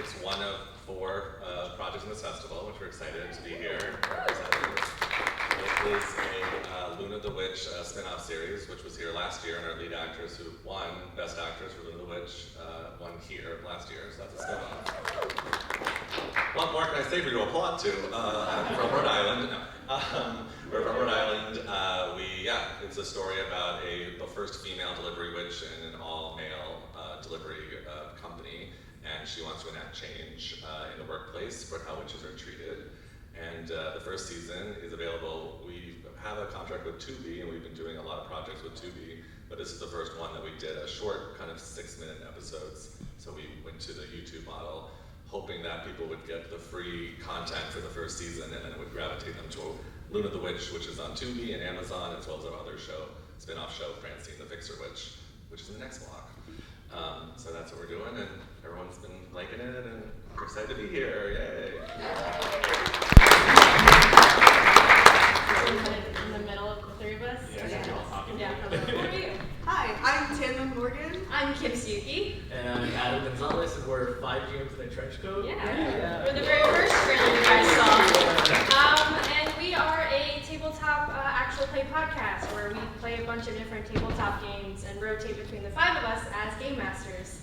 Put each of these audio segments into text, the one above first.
It's one of 4 projects in this festival, which we're excited to be here representing. It is a Luna the Witch spin-off series, which was here last year, and our lead actress who won Best Actress for Luna the Witch won here last year, so that's a spin-off. What more can I say for you to applaud to? I'm from Rhode Island. We're from Rhode Island. It's a story about the first female delivery witch in an all-male delivery company, and she wants to enact change in the workplace for how witches are treated. And the first season is available. We have a contract with Tubi, and we've been doing a lot of projects with Tubi, but this is the first one that we did a short, kind of 6-minute episodes. So we went to the YouTube model, hoping that people would get the free content for the first season, and then it would gravitate them to Luna the Witch, which is on Tubi and Amazon, as well as our other spin-off show, Francine the Fixer Witch, which is in the next block. So that's what we're doing, and everyone's been liking it, and we're excited to be here, yay! In the middle of the 3 of us? Yeah. Who are you? Hi, I'm Tanlin Morgan. I'm Kim Suki. And I'm Adam Gonzalez, and we're 5 GMs in a trench coat. Yeah. We're the very first trailer you guys saw. And we are a tabletop actual play podcast where we play a bunch of different tabletop games and rotate between the 5 of us as game masters.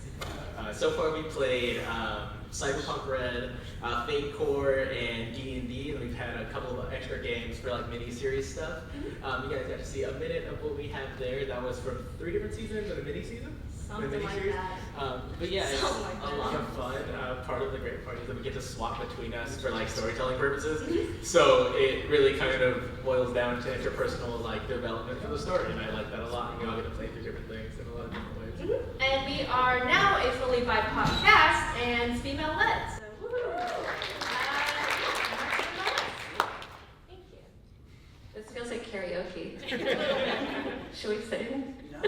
So far we played Cyberpunk Red, Fate Core, and D&D, and we've had a couple of extra games for like mini-series stuff. You guys got to see a minute of what we have there. That was from 3 different seasons and a mini-season? Something like that. But yeah, it's a lot of fun. Part of the great part is that we get to swap between us for like storytelling purposes. So it really kind of boils down to interpersonal like development for the story, and I like that a lot. We all get to play through different things in a lot of different ways. And we are now a fully BIPOC cast and female-led. So, woo! Thank you. This feels like karaoke. Should we sing? No.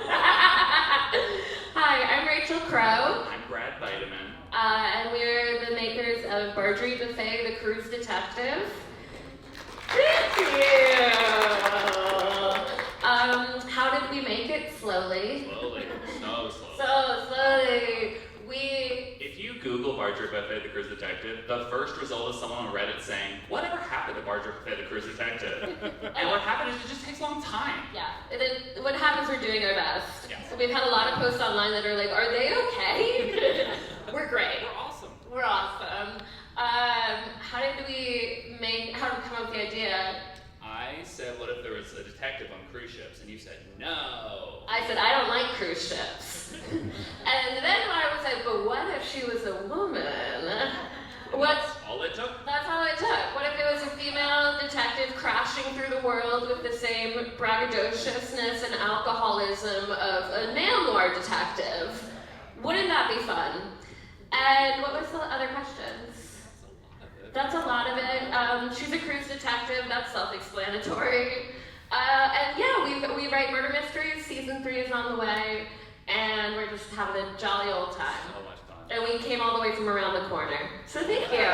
Hi, I'm Rachel Crow. I'm Brad Vitamin. And we're the makers of Marjorie Buffet, the Cruise Detective. Thank you! How did we make it? Slowly. So slowly. If you Google Marjorie Buffet, the Cruise Detective, the first result is someone on Reddit saying, "Whatever happened to Marjorie Buffet, the Cruise Detective?" And what happened is it just takes a long time. Yeah. And then what happens, we're doing our best. Yeah. So we've had a lot of posts online that are like, are they okay? We're great. We're awesome. How did we come up with the idea? I said, what if there was a detective on cruise ships? And you said, no. I said, I don't like cruise ships. And then I was like, but what if she was a woman? That's all it took? That's all it took. What if it was a female detective crashing through the world with the same braggadociousness and alcoholism of a male noir detective? Wouldn't that be fun? And what was the other questions? That's a lot of it. She's a cruise detective, that's self-explanatory. And yeah, we write murder mysteries. Season 3 is on the way, and we're just having a jolly old time. So much fun. And we came all the way from around the corner. So thank you.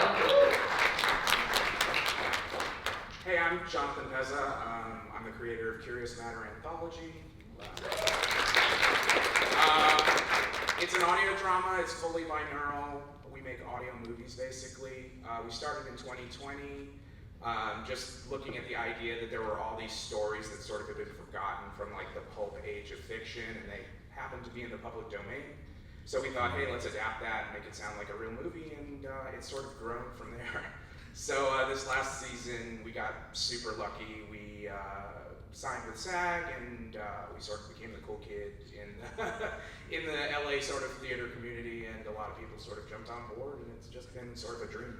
Hey, I'm Jonathan Pezza. I'm the creator of Curious Matter Anthology. It's an audio drama. It's fully binaural. We make audio movies, basically. We started in 2020, just looking at the idea that there were all these stories that sort of had been forgotten from like the pulp age of fiction, and they happened to be in the public domain. So we thought, hey, let's adapt that and make it sound like a real movie, and it's sort of grown from there. So this last season, we got super lucky. We signed with SAG, and we sort of became the cool kid in the LA sort of theater community, and a lot of people sort of jumped on board, and it's just been sort of a dream.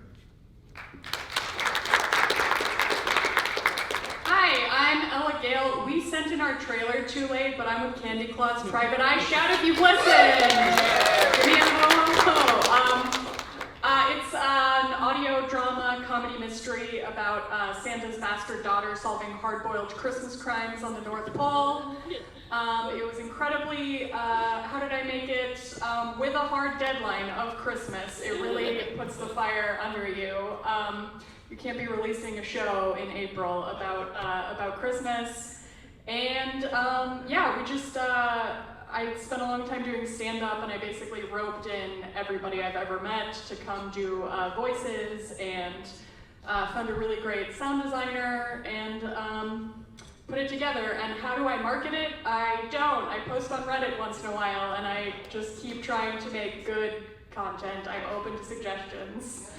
Hi, I'm Ella Gale. We sent in our trailer too late, but I'm with Candy Claus Private Eye. Shout if you've listened. Give me a hello. It's an audio drama comedy mystery about Santa's bastard daughter solving hard-boiled Christmas crimes on the North Pole. It was incredibly, how did I make it? With a hard deadline of Christmas. It really puts the fire under you. You can't be releasing a show in April about Christmas. And yeah, we just, I I spent a long time doing stand-up, and I basically roped in everybody I've ever met to come do voices, and found a really great sound designer, and put it together. And how do I market it? I don't. I post on Reddit once in a while, and I just keep trying to make good content. I'm open to suggestions.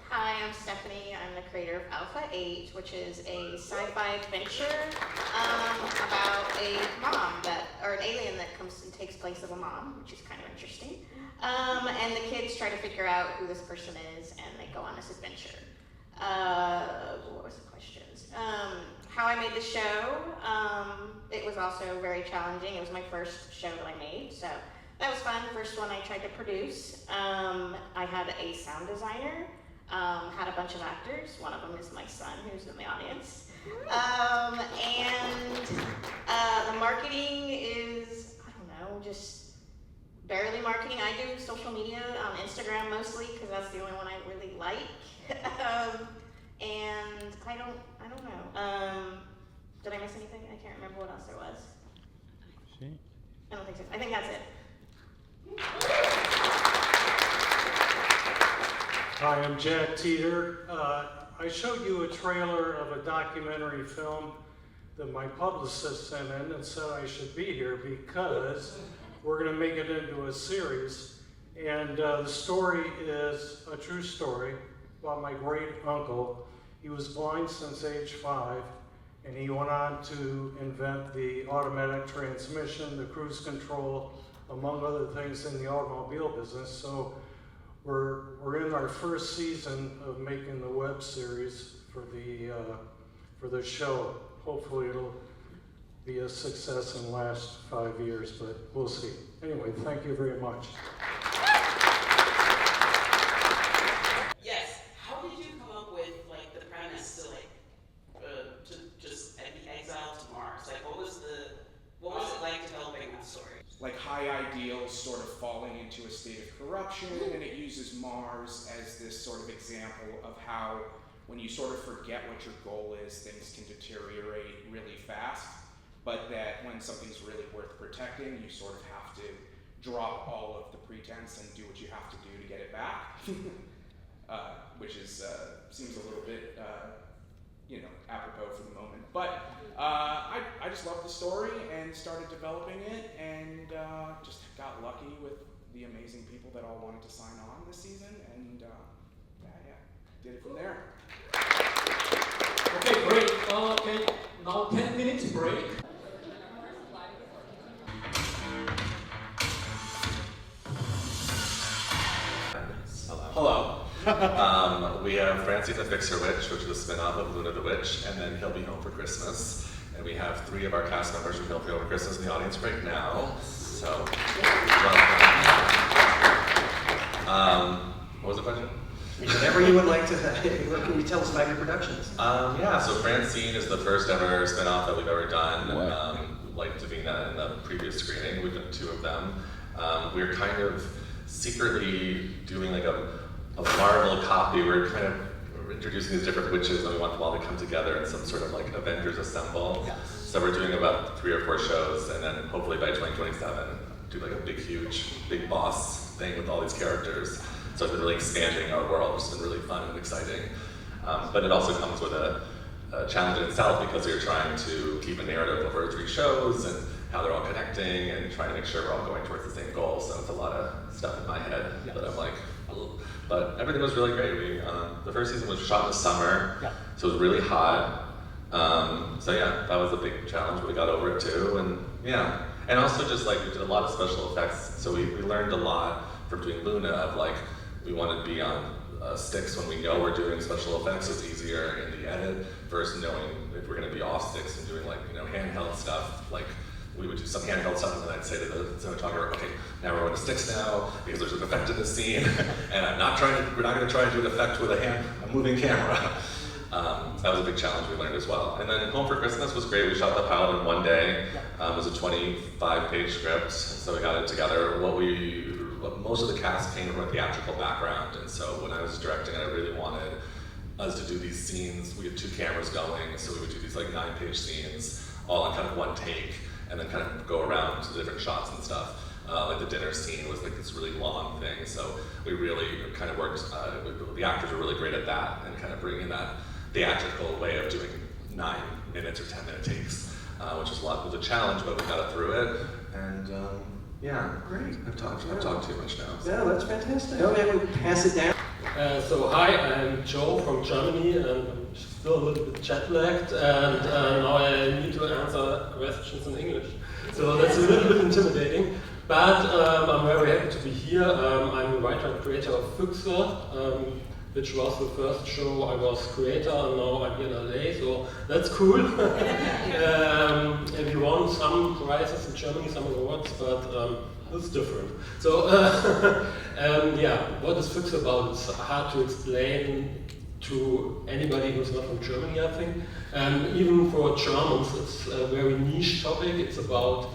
Hi, I'm Stephanie. I'm the creator of Alpha 8, which is a sci-fi adventure about a mom or an alien that comes and takes place of a mom, which is kind of interesting. And the kids try to figure out who this person is, and they go on this adventure. What was the questions? How I made the show. It was also very challenging. It was my first show that I made, so that was fun. The first one I tried to produce. I had a sound designer. Had a bunch of actors. One of them is my son, who's in the audience. And the marketing is, I don't know, just barely marketing. I do social media on Instagram mostly because that's the only one I really like. And I don't know. Did I miss anything? I can't remember what else there was. I don't think so. I think that's it. Hi, I'm Jack Teeter. I showed you a trailer of a documentary film that my publicist sent in and said I should be here because we're going to make it into a series. And the story is a true story about my great uncle. He was blind since age 5, and he went on to invent the automatic transmission, the cruise control, among other things in the automobile business. So we're in our first season of making the web series for the show. Hopefully it'll be a success and last 5 years, but we'll see. Anyway, thank you very much. Yes. How did you come up with like the premise to just be exiled to Mars? Like, what was it like developing that story? Like high ideals sort of falling into a state of corruption, and it uses Mars as this sort of example of how when you sort of forget what your goal is, things can deteriorate really fast, but that when something's really worth protecting, you sort of have to drop all of the pretense and do what you have to do to get it back, which is seems a little bit apropos for the moment. But I just loved the story and started developing it, and just got lucky with the amazing people that all wanted to sign on this season, and did it from there. Okay, great. Okay, now 10 minutes break. Hello. We have Francie the Fixer Witch, which is a spin-off of Luna the Witch, and then He'll Be Home for Christmas. And we have 3 of our cast members from He'll Be Home for Christmas in the audience right now. So, welcome. What was the question? Whatever you would like to, what can you tell us about your productions? So Francine is the first ever spin-off that we've ever done. Like Davina in the previous screening, we've done 2 of them. We're kind of secretly doing like a Marvel copy. We're kind of introducing these different witches, and we want them all to come together in some sort of like Avengers assemble. Yeah. So we're doing about 3 or 4 shows, and then hopefully by 2027, do like a big boss thing with all these characters. So it's been really expanding our world, which has been really fun and exciting. But it also comes with a challenge in itself because you're trying to keep a narrative over 3 shows and how they're all connecting and trying to make sure we're all going towards the same goal. So it's a lot of stuff in my head that I'm like, ugh. But everything was really great. The first season was shot in the summer, so it was really hot. That was a big challenge, but we got over it too. And also just like we did a lot of special effects. So we learned a lot from doing Luna of like, we want to be on sticks when we know we're doing special effects, so it's easier in the edit versus knowing if we're going to be off sticks and doing like, handheld stuff. Like we would do some handheld stuff, and then I'd say to the cinematographer, okay, now we're going to sticks now because there's an effect in the scene, and we're not going to try and do an effect with a moving camera. That was a big challenge we learned as well. And then Home for Christmas was great. We shot the pilot in one day. It was a 25-page script, so we got it together. Most of the cast came from a theatrical background, and so when I was directing, I really wanted us to do these scenes. We had 2 cameras going, so we would do these like 9-page scenes, all on kind of one take, and then kind of go around to the different shots and stuff. Like the dinner scene was like this really long thing, so we really kind of worked, the actors were really great at that, and kind of bringing that theatrical way of doing 9 minutes or 10-minute takes, which was a challenge, but we got it through it, and yeah. Great. I've talked too much now. So. Yeah, that's fantastic. Okay, we'll pass it down. So hi, I'm Joe from Germany, and I'm still a little bit jet lagged, and now I need to answer questions in English. So that's a little bit intimidating, but I'm very happy to be here. I'm the writer and creator of Filmmakers, which was the first show I was creator, and now I'm here in LA, so that's cool. If you won some prizes in Germany, some awards, but it's different. So, yeah, what is Fix about? It's hard to explain to anybody who's not from Germany, I think. Even for Germans, it's a very niche topic. It's about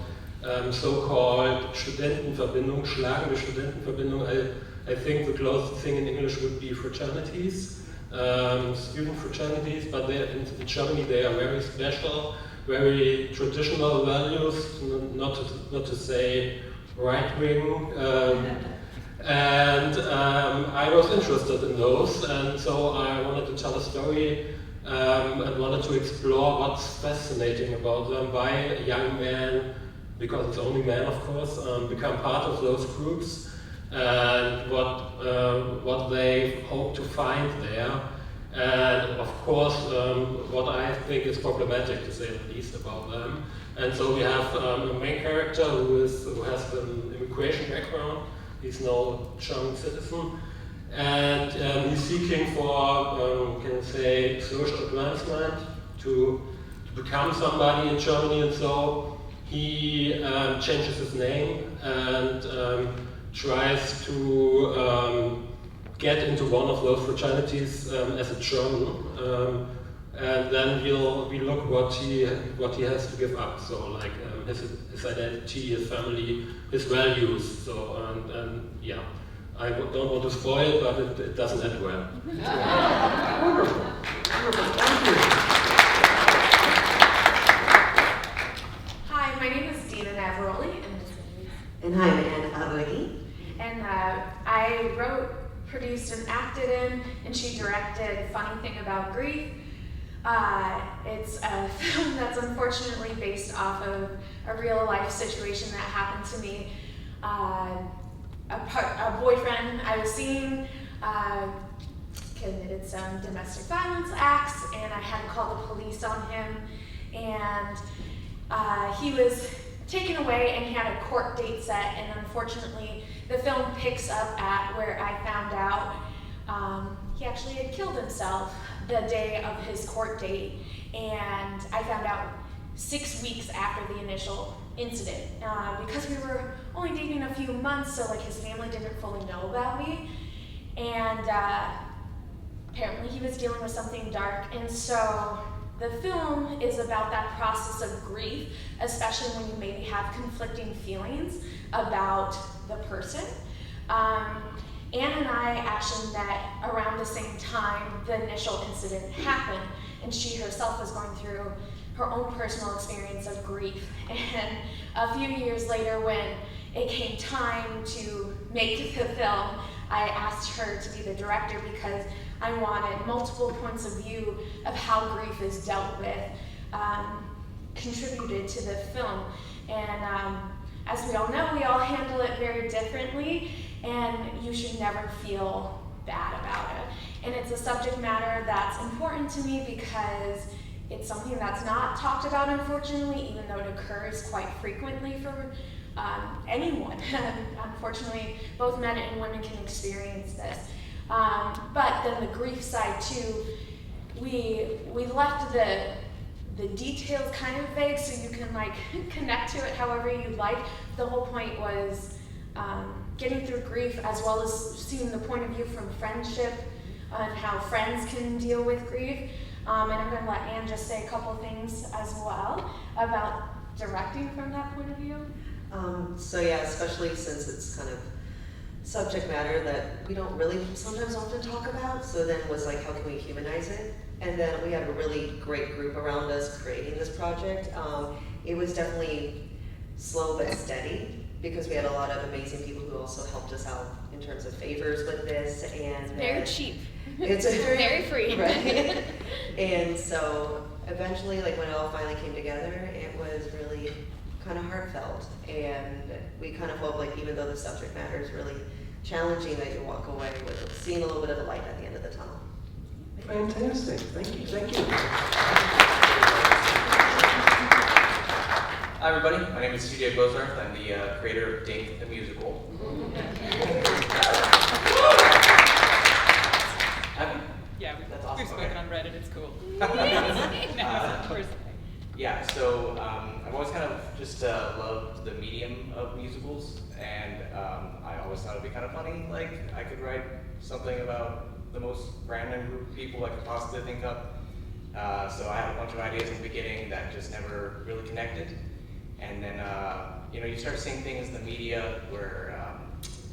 so-called Studentenverbindung, schlagende Studentenverbindung. I think the closest thing in English would be fraternities, student fraternities, but in Germany they are very special, very traditional values, not to say right-wing, and I was interested in those, and so I wanted to tell a story and wanted to explore what's fascinating about them, why a young man, because it's only men of course, become part of those groups, and what they hope to find there, and of course what I think is problematic, to say the least, about them. And so we have a main character who has an immigration background. He's no German citizen, and he's seeking for, can you say, social advancement to become somebody in Germany, and so he changes his name and tries to get into one of those fraternities as a German, and then we'll look what he has to give up. So like his identity, his family, his values. So and yeah, I don't want to spoil, but it doesn't end well. Wonderful. Wonderful. Thank you. Hi, my name is Dina Navaroli, And hi, I'm Anne Ablegi. and I wrote, produced, and acted in, and she directed Funny Thing About Grief. It's a film that's unfortunately based off of a real life situation that happened to me. A boyfriend I was seeing committed some domestic violence acts, and I had to call the police on him, and he was taken away and he had a court date set, and unfortunately the film picks up at where I found out he actually had killed himself the day of his court date, and I found out 6 weeks after the initial incident. Because we were only dating a few months, so like his family didn't fully know about me, and apparently he was dealing with something dark, and so the film is about that process of grief, especially when you maybe have conflicting feelings about the person. Anne and I actually met around the same time the initial incident happened, and she herself was going through her own personal experience of grief. And a few years later, when it came time to make the film, I asked her to be the director because I wanted multiple points of view of how grief is dealt with, contributed to the film. And as we all know, we all handle it very differently, and you should never feel bad about it. And it's a subject matter that's important to me because it's something that's not talked about, unfortunately, even though it occurs quite frequently for anyone. Unfortunately, both men and women can experience this. But then the grief side too, we left the details kind of vague so you can like connect to it however you'd like. The whole point was getting through grief as well as seeing the point of view from friendship and how friends can deal with grief. And I'm going to let Anne just say a couple things as well about directing from that point of view. So yeah, especially since it's kind of subject matter that we don't really sometimes often talk about. So then was like, how can we humanize it? And then we had a really great group around us creating this project. It was definitely slow but steady because we had a lot of amazing people who also helped us out in terms of favors with this. And Very cheap. It's Very free. Right. And so eventually, like when it all finally came together, it was really kind of heartfelt. And we kind of hope, like, even though the subject matter is really challenging, that you walk away with seeing a little bit of a light at the end of the tunnel. Fantastic. Thank you. Thank you. Hi everybody, my name is CJ Bozarth. I'm the creator of Dink the Musical. Yeah, That's awesome. we've spoken on Reddit, it's cool. Yeah, so I've always kind of just loved the medium of musicals, and I always thought it'd be kind of funny, like I could write something about the most random group of people I could possibly think of. So I had a bunch of ideas in the beginning that just never really connected. And then, you start seeing things in the media where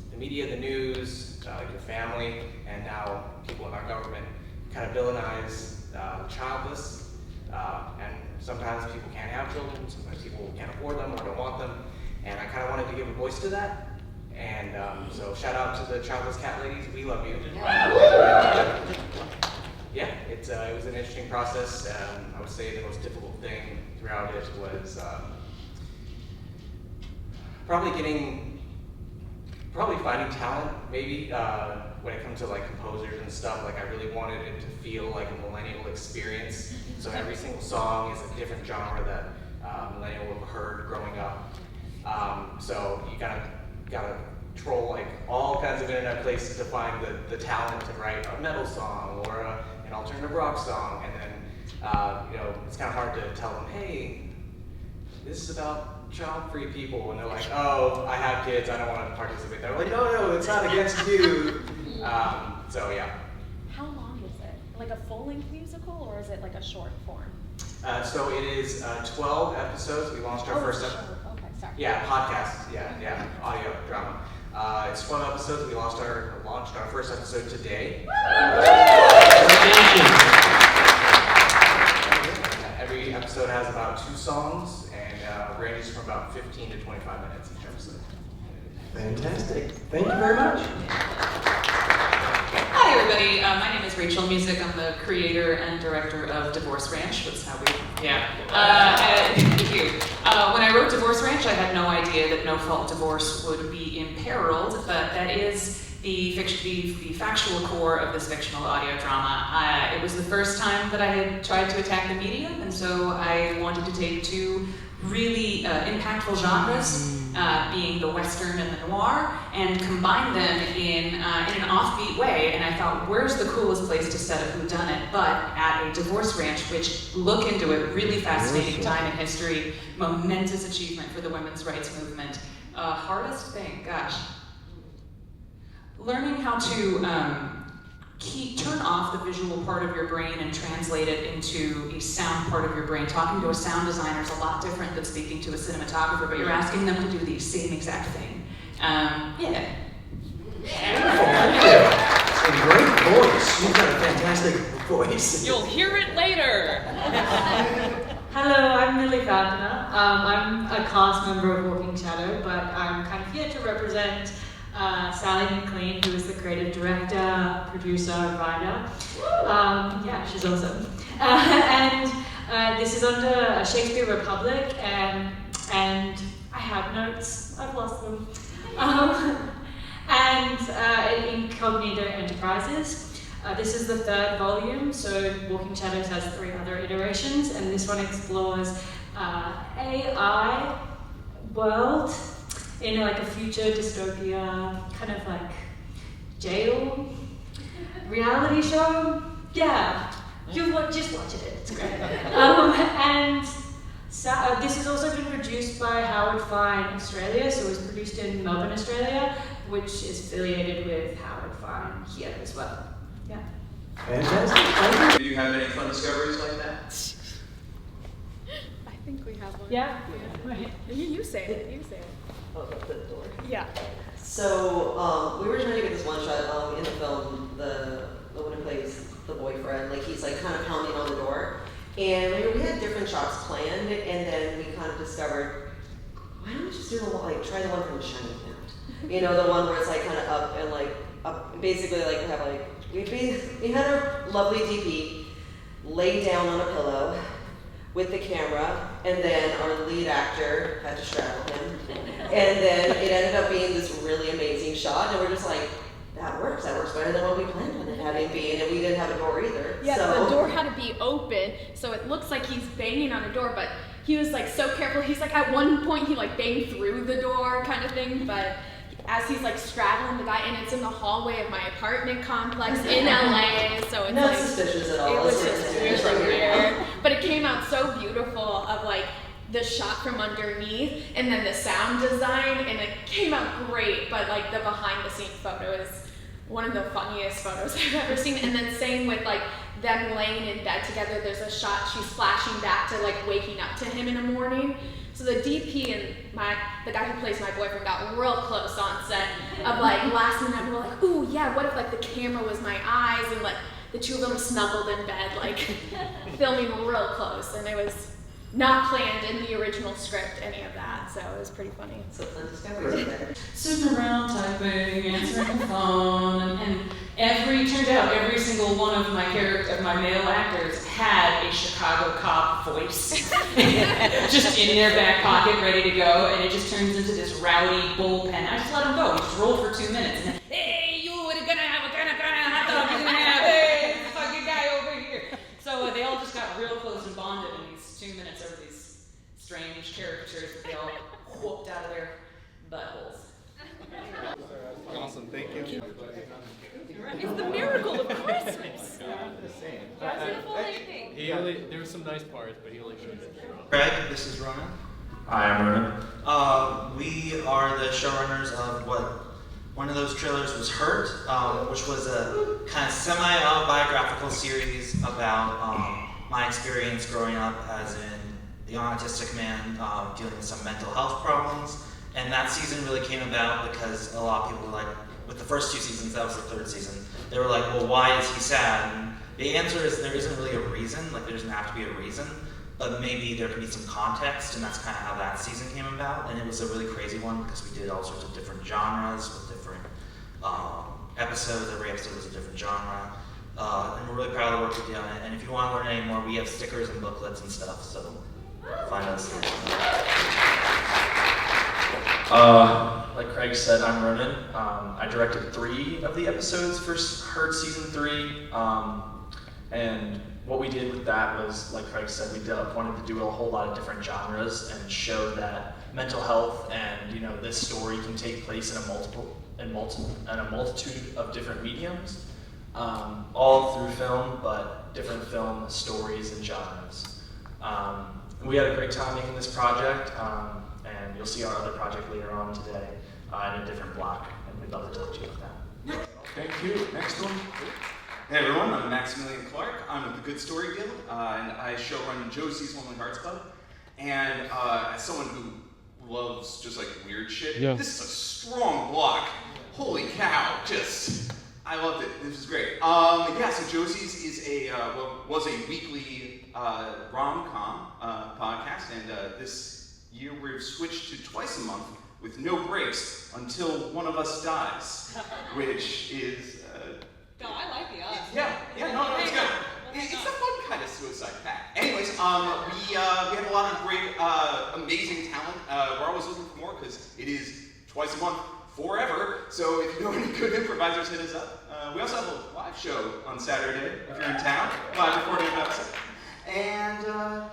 the media, the news, your family, and now people in our government kind of villainize childless. And sometimes people can't have children, sometimes people can't afford them or don't want them. And I kind of wanted to give a voice to that. And so shout out to the childless cat ladies, we love you. Yeah, it was an interesting process. I would say the most difficult thing throughout it was probably finding talent, maybe, when it comes to like composers and stuff. Like I really wanted it to feel like a millennial experience. So every single song is a different genre that millennial would have heard growing up. So you gotta troll like all kinds of internet places to find the talent to write a metal song or an alternative rock song. And then, it's kind of hard to tell them, hey, this is about child-free people, and they're like, oh, I have kids, I don't want to participate. They're like, no, it's not against you. So yeah. How long is it? Like a full-length musical, or is it like a short form? So it is 12 episodes. We launched our first episode. Okay, sorry. Yeah, podcast. Yeah, audio drama. It's 12 episodes. We launched our first episode today. Every episode has about 2 songs and ranges from about 15 to 25 minutes each episode. Fantastic. Thank you very much. Hi everybody, my name is Rachel Music. I'm the creator and director of Divorce Ranch. That's how we, thank you. When I wrote Divorce Ranch, I had no idea that no-fault divorce would be imperiled, but that is the factual core of this fictional audio drama. It was the first time that I had tried to attack the medium, and so I wanted to take 2 really impactful genres, being the Western and the noir, and combine them in an offbeat way. And I thought, where's the coolest place to set a whodunit but at a divorce ranch, which, look into it, really fascinating time in history, momentous achievement for the women's rights movement. Hardest thing, gosh. Learning how to turn off the visual part of your brain and translate it into a sound part of your brain. Talking to a sound designer is a lot different than speaking to a cinematographer, but you're asking them to do the same exact thing. Beautiful. Thank you. A great voice. You've got a fantastic voice. You'll hear it later. Hello, I'm Millie Gardner. I'm a cast member of Walking Shadow, but I'm kind of here to represent Sally McLean, who is the creative director, producer, and writer. She's awesome. And this is under Shakespeare Republic, and I have notes. I've lost them. Incognito Enterprises. This is the 3rd volume, so Walking Shadows has 3 other iterations, and this one explores AI world in like a future dystopia, kind of like jail reality show. Yeah, just watch it, it's great. This has also been produced by Howard Fine Australia, so it was produced in Melbourne, Australia, which is affiliated with Howard Fine here as well. Yeah. Fantastic. Do you have any fun discoveries like that? I think we have one. Yeah. You say it. You say it. Oh, the door. Yeah. So we were trying to get this one shot in the film. The one who plays the boyfriend, like he's like kind of pounding on the door, and we had different shots planned, and then we kind of discovered, why don't we just do the one, like try the one from The Shining Path? You know, the one where it's like kind of up and like up, basically like we have like we had our lovely DP lay down on a pillow with the camera, and then our lead actor had to straddle him. And then it ended up being this really amazing shot, and we're just like, that works better than what we planned on it having been, and we didn't have a door either. Yeah, so. the door had to be open, so it looks like he's banging on the door, but he was like so careful. He's like, at one point he like banged through the door kind of thing, but as he's like straddling the guy, and it's in the hallway of my apartment complex in LA, so it's not like, suspicious at all. it was just really weird. But it came out so beautiful of like the shot from underneath and then the sound design, and it came out great, but like the behind the scenes photo is one of the funniest photos I've ever seen. And then same with like them laying in bed together, there's a shot she's flashing back to like waking up to him in the morning. So the DP and the guy who plays my boyfriend got real close on set of like last minute, we were like, ooh yeah, what if like the camera was my eyes, and like the two of them snuggled in bed, like filming real close, and it was not planned in the original script, any of that, so it was pretty funny. So fun discoveries there. Sitting around typing, answering the phone, and turned out every single one of my male actors had a Chicago cop voice, just in their back pocket, ready to go, and it just turns into this rowdy bullpen. I just let him go. He just rolled for 2 minutes, and then, hey, you are gonna have a kind of hot dog you're gonna have. Hey, this fucking guy over here. So they all just got real close and bonded in these 2 minutes over these strange caricatures that they all whooped out of their buttholes. Awesome, thank you. It's the miracle of Christmas. He only, there were some nice parts, but he only showed it. Greg, this is Ronan. Hi, I'm Ronan. We are the showrunners of what one of those trailers was Hurt, which was a kind of semi-autobiographical series about my experience growing up as a young autistic man dealing with some mental health problems. And that season really came about because a lot of people were like, with the first 2 seasons, that was the 3rd season, they were like, well, why is he sad? And the answer is there isn't really a reason, like there doesn't have to be a reason, but maybe there can be some context, and that's kind of how that season came about. And it was a really crazy one because we did all sorts of different genres with different episodes. Every episode was a different genre. And we're really proud of the work we did on it. And if you want to learn any more, we have stickers and booklets and stuff, so find us. Like Craig said, I'm Ronan. I directed 3 of the episodes for Hurt Season 3. And what we did with that was, like Craig said, we wanted to do a whole lot of different genres and show that mental health and this story can take place in a multitude of different mediums, all through film, but different film stories and genres. We had a great time making this project, and you'll see our other project later on today in a different block, and we'd love to talk to you about that. Thank you. Next one. Hey everyone, I'm Maximilian Clark. I'm with the Good Story Guild, and I showrun Josie's Lonely Hearts Club. And as someone who loves just like weird shit, this is a strong block. Holy cow! I loved it. This was great. So Josie's is was a weekly rom-com podcast, and this year we've switched to twice a month with no breaks until one of us dies, which is. No, I like the odds. Yeah, no, it's good. It's a fun kind of suicide pact. Anyways, we have a lot of great, amazing talent. We're always looking for more because it is twice a month forever. So if you know any good improvisers, hit us up. We also have a live show on Saturday if you're in town, live recording of episode. And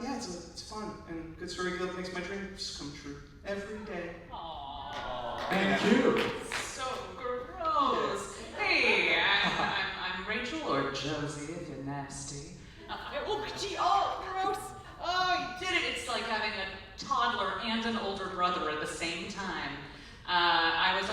it's fun. And Good Story Guild makes my dreams come true every day. Aww. Thank you. So gross. Hey, I'm Rachel, or Josie if you're nasty. Oh, gross. Oh, you did it. It's like having a toddler and an older brother at the same time. I'm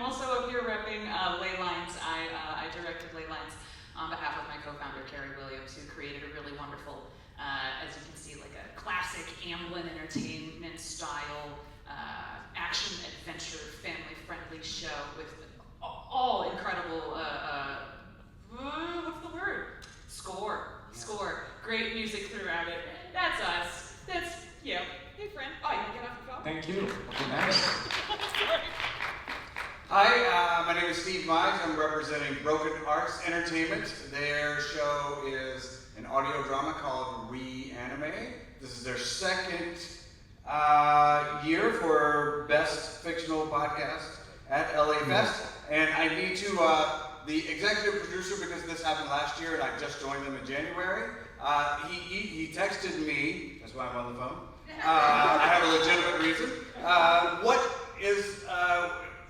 also up here repping Ley Lines. I directed Ley Lines on behalf of my co-founder, Carrie Williams, who created a really wonderful, as you can see, like a classic Amblin Entertainment style action adventure family family-friendly show with all incredible, what's the word? Score. Great music throughout it. That's us. That's, yeah. Hey, friend. Oh, you can get off your phone? Thank you. Okay, nice. Sorry. Hi, my name is Steve Mize. I'm representing Broken Arts Entertainment. Their show is an audio drama called Reanimate. This is their second year for Best Fictional Podcast at LA Fest. And I need to, the executive producer, because this happened last year and I just joined them in January, he texted me, that's why I'm on the phone. I have a legitimate reason. What is,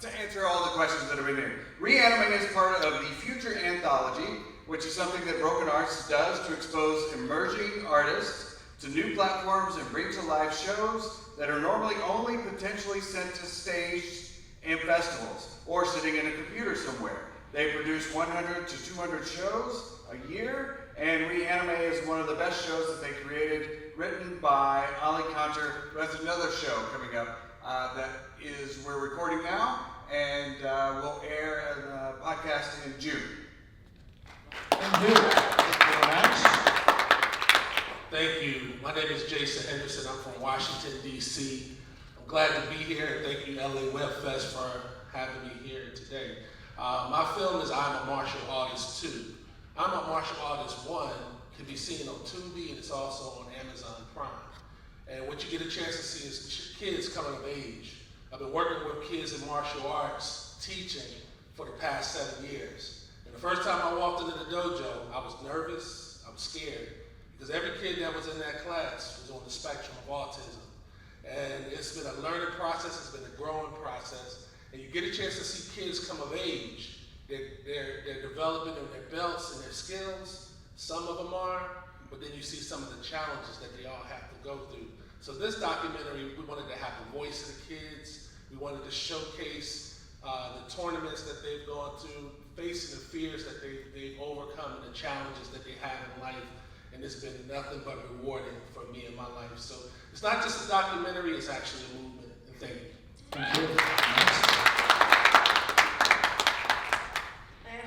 to answer all the questions that have been in. Reanimate is part of the Future Anthology, which is something that Broken Arts does to expose emerging artists to new platforms and bring to life shows that are normally only potentially sent to stage and festivals or sitting in a computer somewhere. They produce 100 to 200 shows a year, and Reanimate is one of the best shows that they created, written by Ali Kanter, who has another show coming up that we're recording now, and will air as a podcast in June. Thank you. Very much. Thank you. My name is Jason Henderson. I'm from Washington, D.C. I'm glad to be here, and thank you, LA Webfest, for having me here today. My film is I'm a Martial Artist 2. I'm a Martial Artist 1 can be seen on Tubi, and it's also on Amazon Prime. And what you get a chance to see is kids coming of age. I've been working with kids in martial arts, teaching for the past 7 years. And the first time I walked into the dojo, I was nervous, I was scared, because every kid that was in that class was on the spectrum of autism. And it's been a learning process, it's been a growing process, and you get a chance to see kids come of age. They're developing their belts and their skills, some of them are, but then you see some of the challenges that they all have to go through. So this documentary, we wanted to have the voice of the kids. We wanted to showcase the tournaments that they've gone through, facing the fears that they've overcome and the challenges that they have in life. And it's been nothing but rewarding for me in my life. So it's not just a documentary, it's actually a movement. And thank you. Thank you.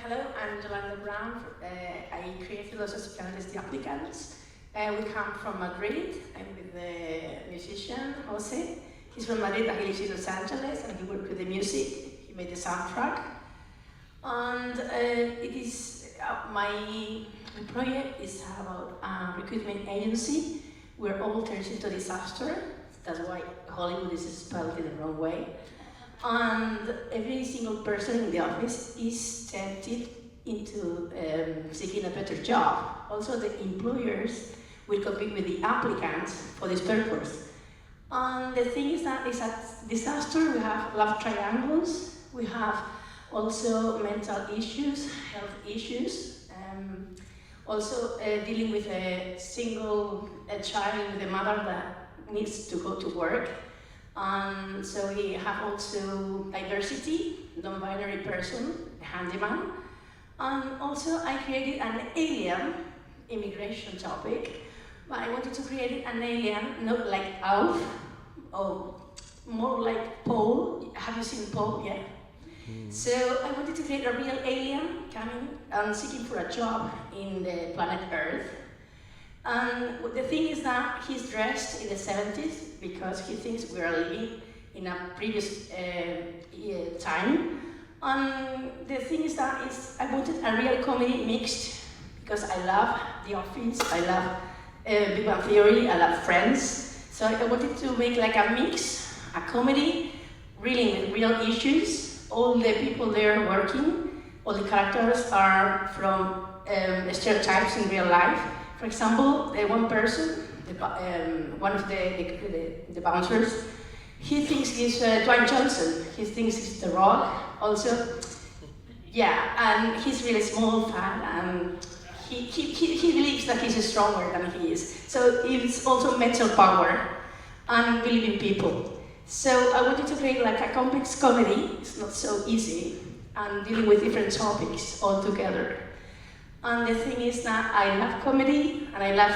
Hello, I'm Yolanda Brown. I created Los Aspirantes de Applicants. We come from Madrid. I'm with the musician, Jose. He's from Madrid, but he lives in Los Angeles, and he worked with the music. He made the soundtrack. And it is, my project is about a recruitment agency where all turns into disaster. That's why Hollywood is spelled in the wrong way. And every single person in the office is tempted into seeking a better job. Also, the employers will compete with the applicants for this purpose. And the thing is that it's a disaster. We have love triangles. We have also mental issues, health issues. Also dealing with a single child with a mother that needs to go to work. So we have also diversity, non-binary person, handyman. And also I created an alien immigration topic, but I wanted to create an alien, not like Alf, or more like Paul. Have you seen Paul yet? So I wanted to create a real alien coming and seeking for a job in the planet Earth. And the thing is that he's dressed in the 70s because he thinks we are living in a previous time. And the thing is that I wanted a real comedy mixed because I love The Office, I love Big Bang Theory, I love Friends. So I wanted to make like a mix, a comedy, really with real issues. All the people there working, all the characters are from stereotypes in real life. For example, the one person, one of the bouncers, he thinks he's Dwayne Johnson. He thinks he's The Rock. Also, yeah, and he's really small, fat, and he believes that he's stronger than he is. So it's also mental power and believing people. So I wanted to create like a complex comedy. It's not so easy, and dealing with different topics all together. And the thing is that I love comedy, and I love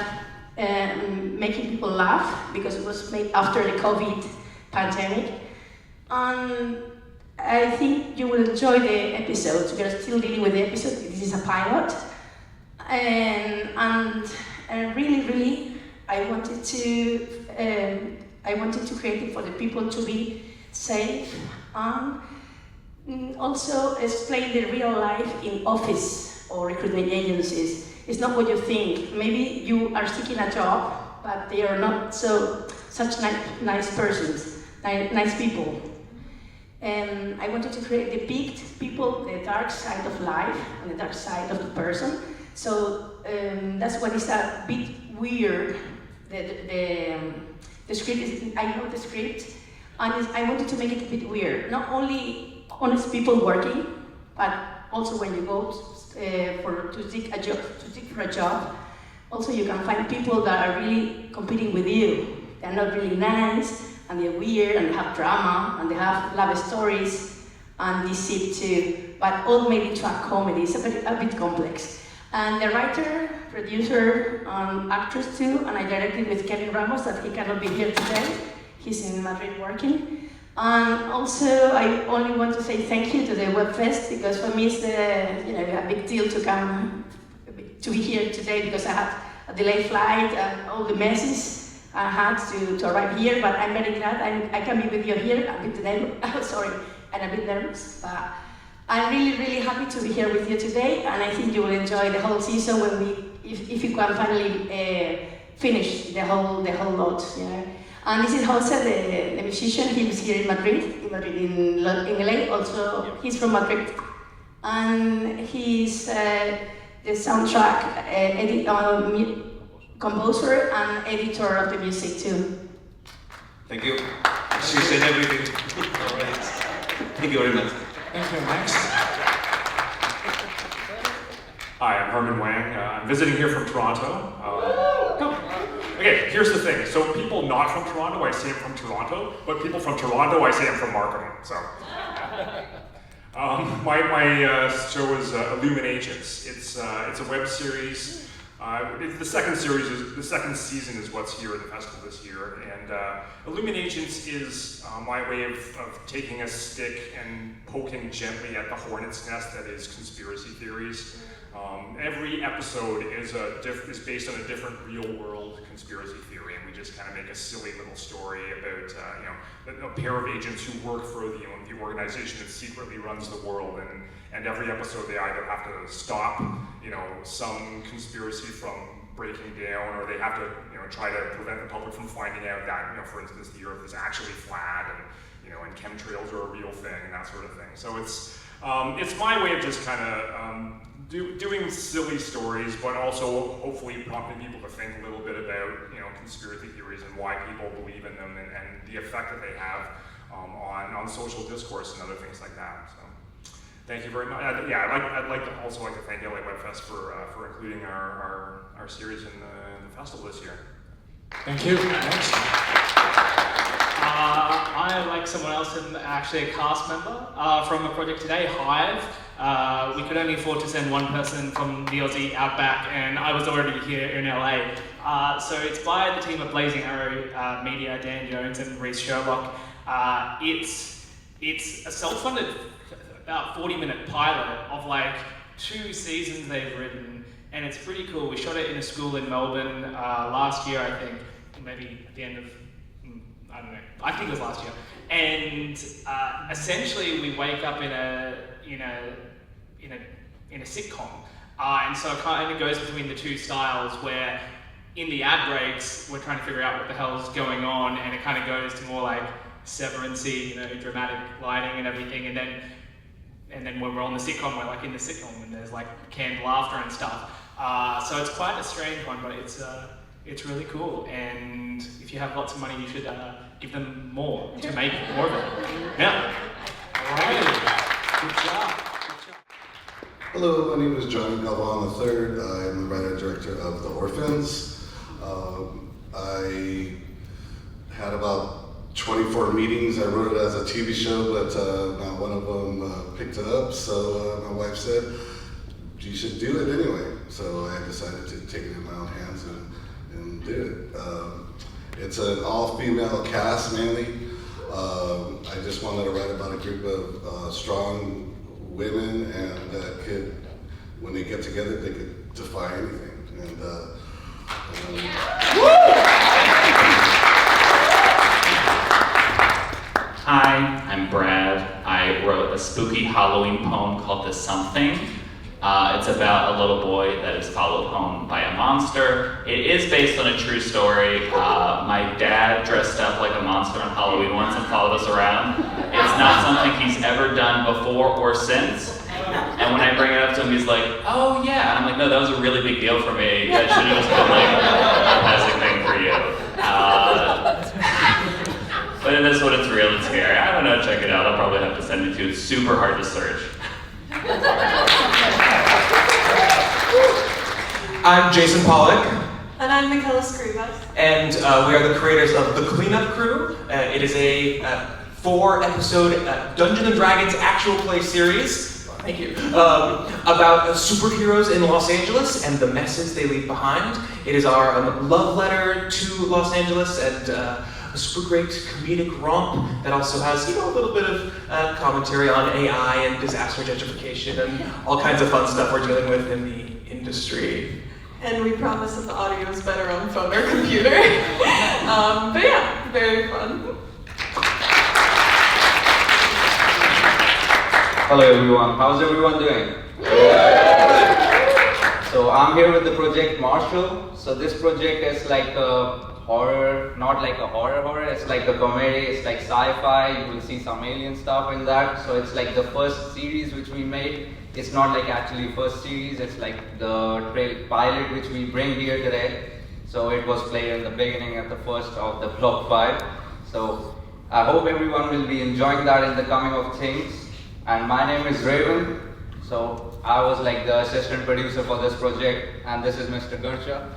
making people laugh, because it was made after the COVID pandemic. And I think you will enjoy the episodes. We are still dealing with the episode. This is a pilot, and really, I wanted to create it for the people to be safe and also explain the real life in office or recruitment agencies. It's not what you think. Maybe you are seeking a job, but they are not such nice persons, nice people. And I wanted to depict people, the dark side of life and the dark side of the person. So that's what is a bit weird. The script is, I know the script, and I wanted to make it a bit weird. Not only honest people working, but also when you go to seek for a job, also you can find people that are really competing with you. They're not really nice, and they're weird, and they have drama, and they have love stories, and deceit too, but all made into a comedy. It's a bit complex. And the writer, producer, actress too, and I directed with Kevin Ramos, that he cannot be here today. He's in Madrid working. And also, I only want to say thank you to the Webfest, because for me it's a big deal to come to be here today, because I had a delayed flight and all the messes I had to arrive here, but I'm very glad I can be with you here. I'm a bit nervous, but I'm really happy to be here with you today, and I think you will enjoy the whole season when if you can finally finish the whole lot. And this is Jose, the musician. He was here in Madrid in LA. Also, he's from Madrid, and he's the soundtrack composer and editor of the music too. Thank you. She said everything. All right. Thank you very much. Thank you. Next. Hi, I'm Herman Wang. I'm visiting here from Toronto. Okay, here's the thing. So people not from Toronto, I say I'm from Toronto, but people from Toronto, I say I'm from marketing. So, my show is Illuminations. It's a web series. The second season is what's here at the festival this year, and Illuminations is my way of taking a stick and poking gently at the hornet's nest that is conspiracy theories. Every episode is based on a different real-world conspiracy theory, and we just kind of make a silly little story about a pair of agents who work for the organization that secretly runs the world, and every episode they either have to stop some conspiracy from breaking down, or they have to try to prevent the public from finding out that for instance the Earth is actually flat, and chemtrails are a real thing and that sort of thing. So it's my way of just kind of doing silly stories, but also hopefully prompting people to think a little bit about conspiracy theories and why people believe in them, and the effect that they have on social discourse and other things like that. So thank you very much. I'd like to thank LA Webfest for including our series in the festival this year. Thank you. Next. I, like someone else, am actually a cast member from a project today, Hive. We could only afford to send one person from the Aussie Outback, and I was already here in LA. So it's by the team of Blazing Arrow Media, Dan Jones and Reese Sherlock. It's a self-funded, about 40-minute pilot of like 2 seasons they've written, and it's pretty cool. We shot it in a school in Melbourne last year, I think, maybe at the end of, I don't know, I think it was last year. And essentially we wake up in a sitcom, and so it kind of goes between the two styles, where in the ad breaks we're trying to figure out what the hell's going on, and it kind of goes to more like Severance-y, dramatic lighting and everything, and then when we're on the sitcom, we're like in the sitcom and there's like canned laughter and stuff. So it's quite a strange one, but it's really cool, and if you have lots of money you should give them more to make more of it. Yeah. All right. Good job. Hello, my name is Johnny Galvan III. I am the writer-director of The Orphans. I had about 24 meetings. I wrote it as a TV show, but not one of them picked it up. So my wife said, you should do it anyway. So I decided to take it in my own hands and do it. It's an all-female cast mainly. I just wanted to write about a group of strong women and that could, when they get together, they could defy anything. Hi, I'm Brad. I wrote a spooky Halloween poem called The Something. It's about a little boy that is followed home by a monster. It is based on a true story. My dad dressed up like a monster on Halloween once and followed us around. It's not something he's ever done before or since. And when I bring it up to him, he's like, oh yeah. And I'm like, no, that was a really big deal for me. That should have just been like a passing thing for you. But it is what it's real, it's scary. I don't know, check it out. I'll probably have to send it to you. It's super hard to search. I'm Jason Pollock, And I'm Michaela Scrivas. and we are the creators of The Cleanup Crew. It is a 4-episode Dungeons & Dragons actual play series, thank you, about superheroes in Los Angeles and the messes they leave behind. It is our love letter to Los Angeles and a super great comedic romp that also has, a little bit of commentary on AI and disaster gentrification and all kinds of fun stuff we're dealing with in the industry. And we promise that the audio is better on phone or computer. But yeah, very fun. Hello everyone, how's everyone doing? So I'm here with the project Marshall. So this project is like a horror, not like a horror, it's like a comedy, it's like sci-fi, you will see some alien stuff in that. So it's like the first series which we made. It's not like actually first series, it's like the pilot which we bring here today. So it was played in the beginning at the first of the Block 5. So I hope everyone will be enjoying that in the coming of things. And my name is Raven. So I was like the assistant producer for this project, and this is Mr. Garcha.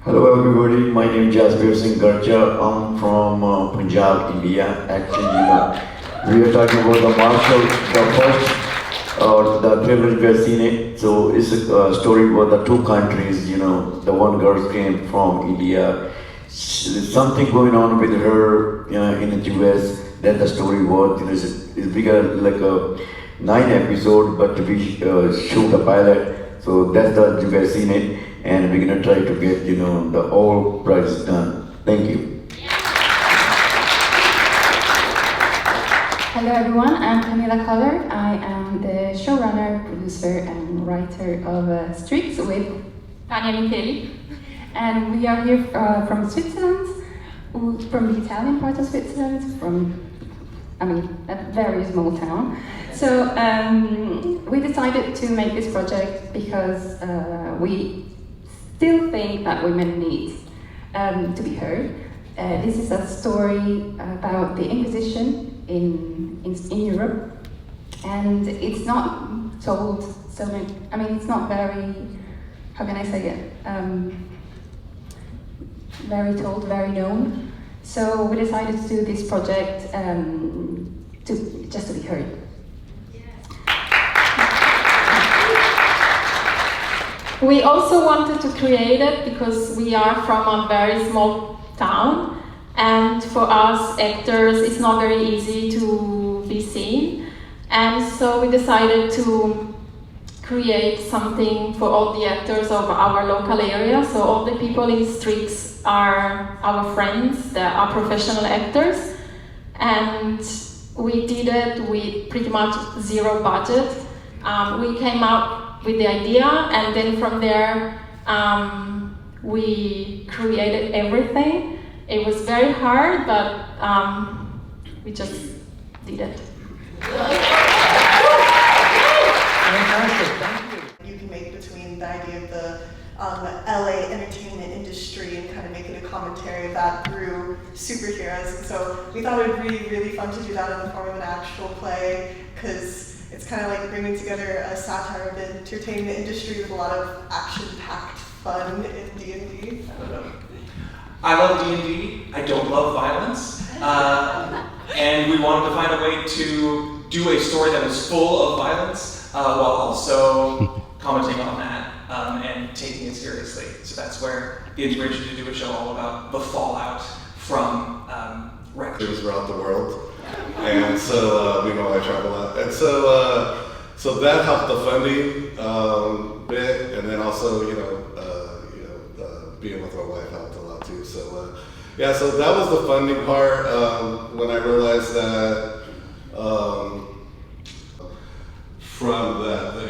Hello everybody, my name is Jasbir Singh Garcha. I'm from Punjab, India. Actually, we are talking about the Marshall, the first the trailer we have seen it. So it's a story about the two countries, the one girl came from India. Something going on with her in the US. That the story was, it's bigger like a 9 episode, but we shoot a pilot. So that's the you guys seen it, and we're gonna try to get the all projects done. Thank you. Hello everyone, I'm Camila Collard. I am the showrunner, producer, and writer of Streets with Tanya Micheli. And we are here from Switzerland, from the Italian part of Switzerland, from a very small town. So we decided to make this project because we still think that women need to be heard. This is a story about the Inquisition in Europe, and it's not told so many. It's not very. How can I say it? Very told, very known. So we decided to do this project just to be heard. We also wanted to create it because we are from a very small town. And for us actors, it's not very easy to be seen. And so we decided to create something for all the actors of our local area. So all the people in the streets are our friends, they are professional actors. And we did it with pretty much zero budget. We came up with the idea, and then from there, we created everything. It was very hard, but we just did it. You can make between the idea of the LA entertainment industry and kind of making a commentary of that through superheroes. And so we thought it would be really fun to do that in the form of an actual play, because it's kind of like bringing together a satire of the entertainment industry with a lot of action-packed fun in D&D. I don't know. I love D&D, I don't love violence, and we wanted to find a way to do a story that was full of violence while also commenting on that and taking it seriously. So that's where the inspiration to do a show all about the fallout from records throughout the world. And so, you know, I travel a lot. And so that helped the funding bit, and then also, being with my wife helped a lot too. So, yeah, so that was the funding part. When I realized that from that, the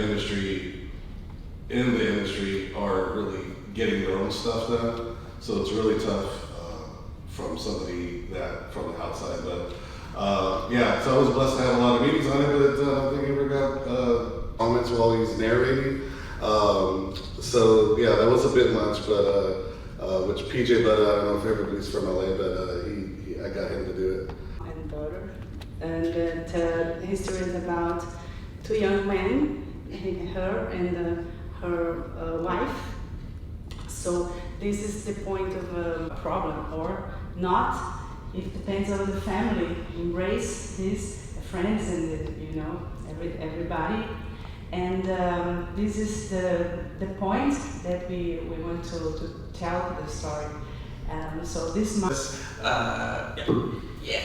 industry are really getting their own stuff done. So it's really tough from somebody from the outside. But yeah, so I was blessed to have a lot of meetings on it, but I don't think I ever got comments while he's narrating. So yeah, that was a bit much, but which PJ, but I don't know if everybody's from LA, but I got him to do it. And daughter, and the history is about two young men, her and her wife. So this is the point of a problem, or not. It depends on the family embrace his friends and everybody. And this is the point that we want to tell the story. So this month. Yeah.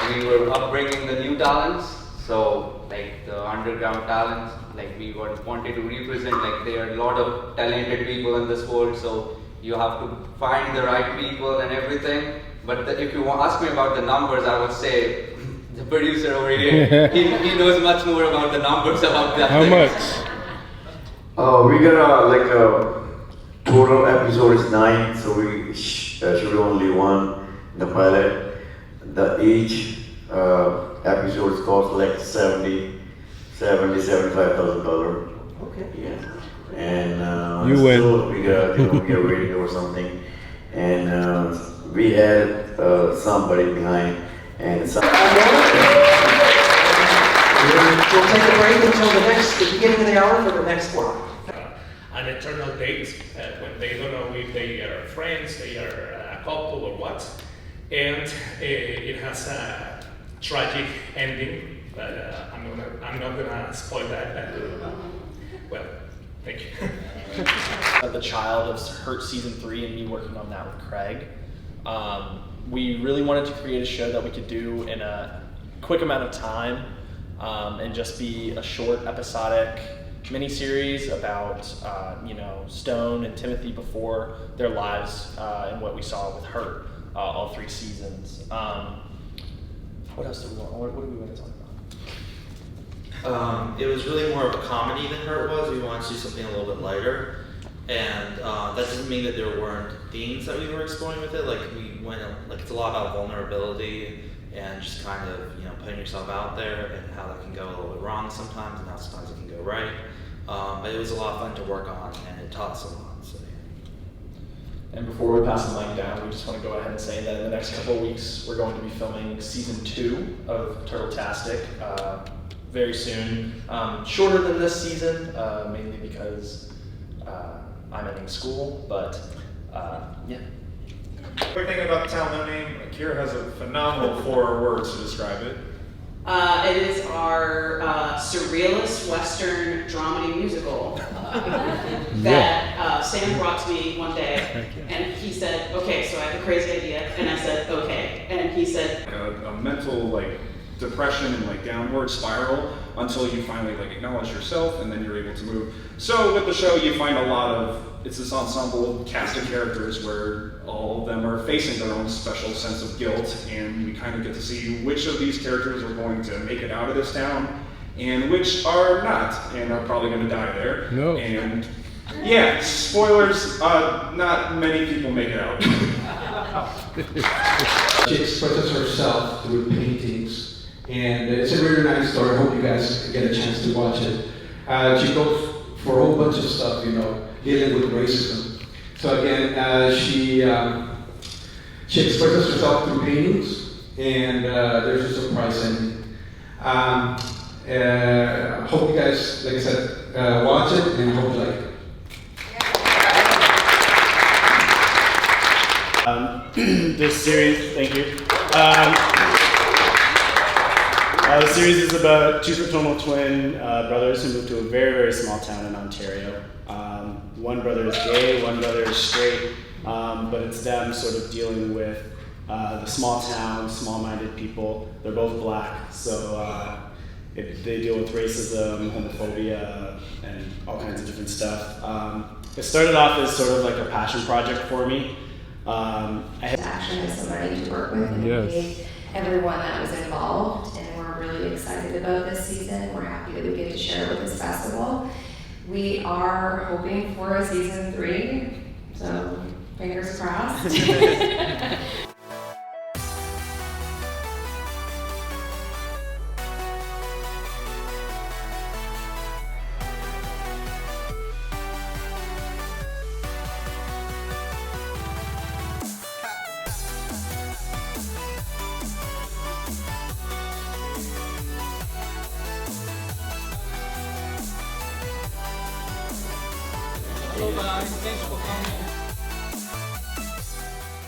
We were upbringing the new talents, so like the underground talents, like we wanted to represent, like there are a lot of talented people in this world, so you have to find the right people and everything. But if you ask me about the numbers, I would say the producer over here, he knows much more about the numbers about that. How much? We got like a total episode is 9, so we shoot only one, the pilot. Each episode costs like $75,000. Okay. Yeah. And You win. still we got get rating or something, and we had somebody behind, and some. We'll take a break until the beginning of the hour for the next block. An eternal date when they don't know if they are friends, they are a couple or what, and it has a tragic ending. But I'm not gonna spoil that. Well, thank you. The Child of Hurt Season 3 and me working on that with Craig. We really wanted to create a show that we could do in a quick amount of time and just be a short episodic miniseries about Stone and Timothy before their lives and what we saw with Hurt all 3 seasons. What else do we want? What do we want to talk about? It was really more of a comedy than Hurt was. We wanted to do something a little bit lighter, and that doesn't mean that there weren't themes that we were exploring with it. Like it's a lot about vulnerability and just kind of putting yourself out there and how that can go a little bit wrong sometimes and how sometimes it can go right. But it was a lot of fun to work on, and it taught us a lot. So, yeah. And before we pass the mic down, we just want to go ahead and say that in the next couple of weeks, we're going to be filming season 2 of Turtle-tastic very soon. Shorter than this season, mainly because I'm ending school, but yeah. Quick thing about the town No Name, Kira has a phenomenal 4 words to describe it. It is our surrealist Western dramedy musical that Sam brought to me one day, and he said, "Okay, so I have a crazy idea," and I said, "Okay," and he said, A mental depression and downward spiral until you finally acknowledge yourself, and then you're able to move. So with the show, you find a lot of it's this ensemble cast of characters where all of them are facing their own special sense of guilt, and we kind of get to see which of these characters are going to make it out of this town and which are not and are probably going to die there. No. And yeah, spoilers, not many people make it out. She expresses herself through paintings, and it's a really nice story. I hope you guys get a chance to watch it. She goes for a whole bunch of stuff, dealing with racism. So again, she expresses herself through paintings, and there's a surprise ending. Hope you guys, like I said, watch it, and I hope you like it. This series, thank you. The series is about 2 fraternal twin brothers who moved to a very, very small town in Ontario. One brother is gay, one brother is straight. but it's them sort of dealing with the small town, small-minded people. They're both black, so they deal with racism, homophobia, and all kinds of different stuff. It started off as sort of like a passion project for me. Actually have somebody to work with and engage everyone that was involved, and we're really excited about this season. We're happy that we get to share with this festival. We are hoping for a season 3, so fingers crossed.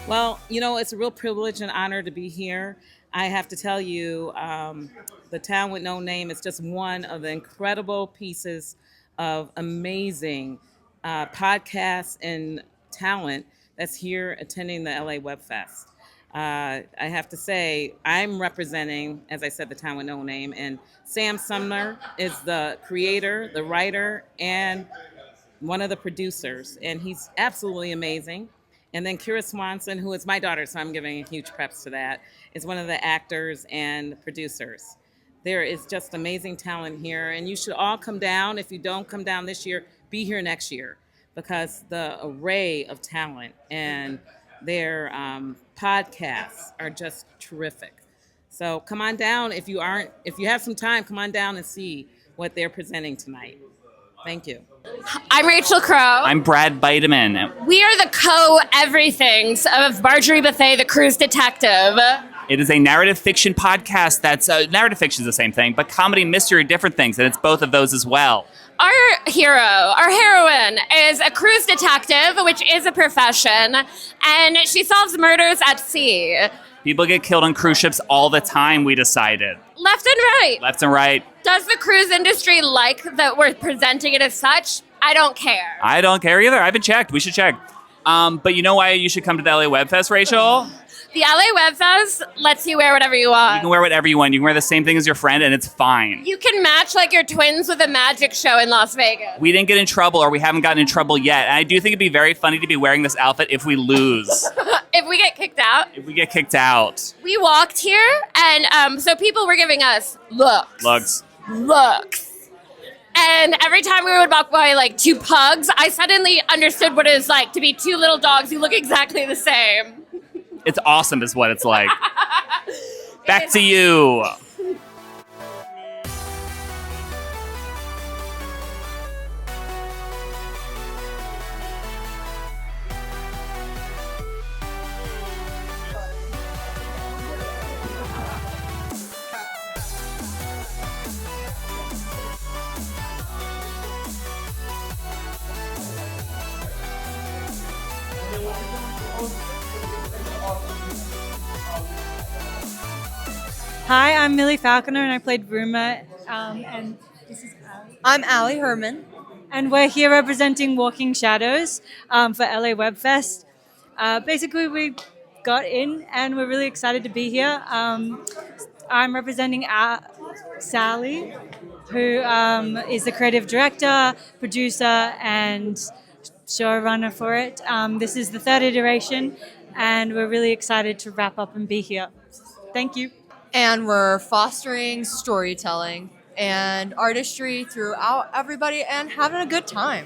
Well, you know, it's a real privilege and honor to be here. I have to tell you, The Town with No Name is just one of the incredible pieces of amazing podcasts and talent that's here attending the LA Webfest. I have to say, I'm representing, as I said, The Town with No Name, and Sam Sumner is the creator, the writer, and one of the producers, and he's absolutely amazing. And then Kira Swanson, who is my daughter, so I'm giving a huge preps to that, is one of the actors and producers. There is just amazing talent here, and you should all come down. If you don't come down this year, be here next year, because the array of talent and their podcasts are just terrific. So come on down. If you have some time, come on down and see what they're presenting tonight. Thank you. I'm Rachel Crow. I'm Brad Vitamin. We are the co-everythings of Marjorie Bethea, the cruise detective. It is a narrative fiction podcast that's, narrative fiction is the same thing, but comedy, mystery, different things, and it's both of those as well. Our heroine, is a cruise detective, which is a profession, and she solves murders at sea. People get killed on cruise ships all the time, we decided. Left and right. Left and right. Does the cruise industry like that we're presenting it as such? I don't care. I don't care either. I haven't checked. We should check. But you know why you should come to the LA Webfest, Rachel? The LA Webfest lets you wear whatever you want. You can wear whatever you want. You can wear the same thing as your friend, and it's fine. You can match like your twins with a magic show in Las Vegas. We didn't get in trouble, or we haven't gotten in trouble yet. And I do think it'd be very funny to be wearing this outfit if we lose. If we get kicked out. If we get kicked out. We walked here, and so people were giving us looks. And every time we would walk by like 2 pugs, I suddenly understood what it was like to be 2 little dogs who look exactly the same. It's awesome is what it's like. Back to you. Hi, I'm Millie Falconer, and I played Ruma. And this is Allie. I'm Allie Herman, and we're here representing Walking Shadows for LA Webfest. Basically, we got in, and we're really excited to be here. I'm representing Sally, who is the creative director, producer, and showrunner for it. This is the 3rd iteration, and we're really excited to wrap up and be here. Thank you. And we're fostering storytelling and artistry throughout everybody and having a good time.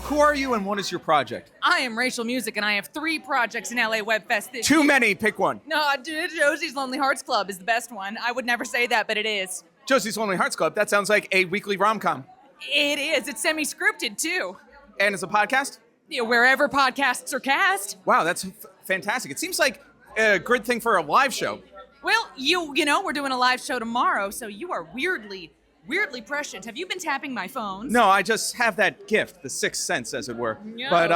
Who are you and what is your project? I am Rachel Music, and I have 3 projects in LA Webfest this Too year. many, pick one. No, Josie's Lonely Hearts Club is the best one. I would never say that, but it is. Josie's Lonely Hearts Club, that sounds like a weekly rom-com. It is. It's semi-scripted, too. And it's a podcast? Yeah, wherever podcasts are cast. Wow, that's fantastic. It seems like a good thing for a live show. Well, you know, we're doing a live show tomorrow, so you are weirdly prescient. Have you been tapping my phones? No, I just have that gift, the sixth sense, as it were. No. But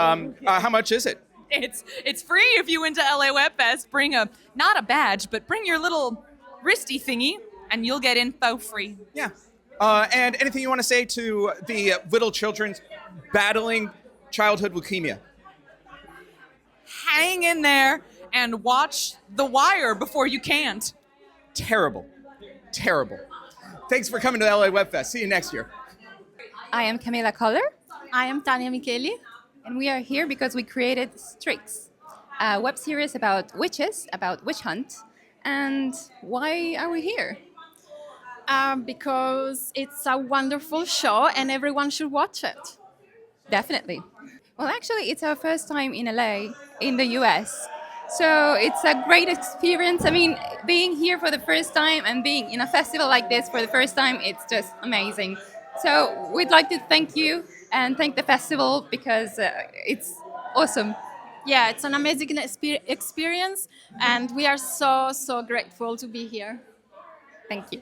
how much is it? It's free if you went to LA Webfest. Bring not a badge, but bring your little wristy thingy, and you'll get info free. Yeah. And anything you want to say to the little children battling childhood leukemia? Hang in there and watch The Wire before you can't. Terrible. Terrible. Thanks for coming to LA Webfest. See you next year. I am Camila Koller. I am Tanya Micheli. And we are here because we created Strix, a web series about witches, about witch hunt. And why are we here? Because it's a wonderful show and everyone should watch it. Definitely. Well, actually, it's our first time in LA, in the US. So it's a great experience. I mean, being here for the first time and being in a festival like this for the first time, it's just amazing. So we'd like to thank you and thank the festival because it's awesome. Yeah, it's an amazing experience and we are so grateful to be here. Thank you.